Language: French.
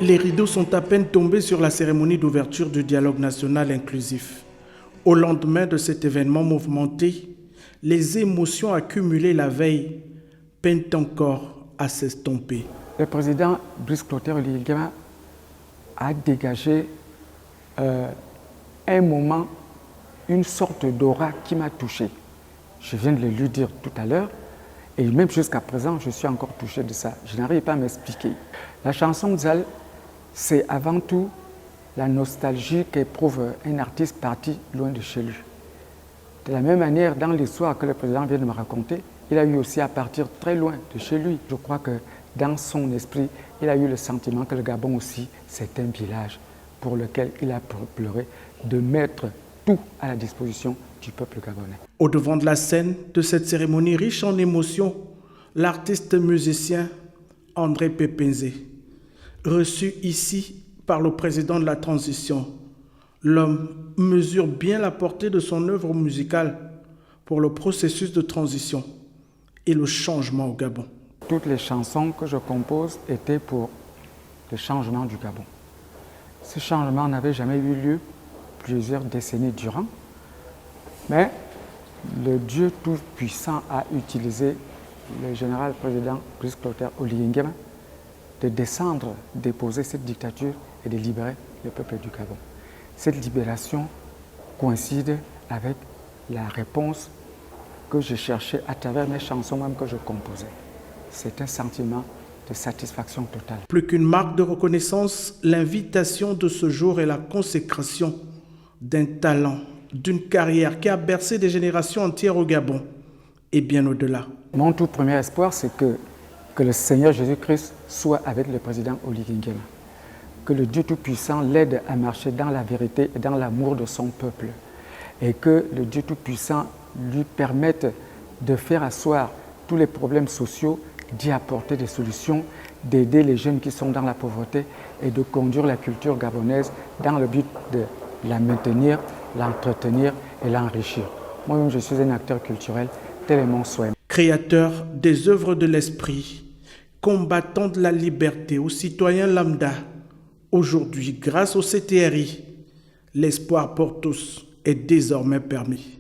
Les rideaux sont à peine tombés sur la cérémonie d'ouverture du dialogue national inclusif. Au lendemain de cet événement mouvementé, les émotions accumulées la veille peinent encore à s'estomper. Le président Brice Clotaire Oligui Nguema a dégagé un moment, une sorte d'aura qui m'a touché. Je viens de le lui dire tout à l'heure, et même jusqu'à présent, je suis encore touché de ça. Je n'arrive pas à m'expliquer. La chanson Zal, c'est avant tout la nostalgie qu'éprouve un artiste parti loin de chez lui. De la même manière, dans l'histoire que le président vient de me raconter, il a eu aussi à partir très loin de chez lui. Je crois que dans son esprit, il a eu le sentiment que le Gabon aussi, c'est un village pour lequel il a pleuré de mettre tout à la disposition du peuple gabonais. Au devant de la scène de cette cérémonie riche en émotions, l'artiste musicien André Pépinzé, reçu ici par le président de la transition. L'homme mesure bien la portée de son œuvre musicale pour le processus de transition et le changement au Gabon. Toutes les chansons que je compose étaient pour le changement du Gabon. Ce changement n'avait jamais eu lieu plusieurs décennies durant, mais le Dieu Tout-Puissant a utilisé le général président Brice Clotaire Oligui Nguema de descendre, déposer cette dictature et de libérer le peuple du Gabon. Cette libération coïncide avec la réponse que je cherchais à travers mes chansons même que je composais. C'est un sentiment de satisfaction totale. Plus qu'une marque de reconnaissance, l'invitation de ce jour est la consécration d'un talent, d'une carrière qui a bercé des générations entières au Gabon et bien au-delà. Mon tout premier espoir, c'est que le Seigneur Jésus-Christ soit avec le président Oligui Nguema. Que le Dieu Tout-Puissant l'aide à marcher dans la vérité et dans l'amour de son peuple. Et que le Dieu Tout-Puissant lui permette de faire asseoir tous les problèmes sociaux, d'y apporter des solutions, d'aider les jeunes qui sont dans la pauvreté et de conduire la culture gabonaise dans le but de la maintenir, l'entretenir et l'enrichir. Moi-même, je suis un acteur culturel, tel est mon souhait. Créateur des œuvres de l'esprit, combattant de la liberté aux citoyens lambda, aujourd'hui, grâce au CTRI, l'espoir pour tous est désormais permis.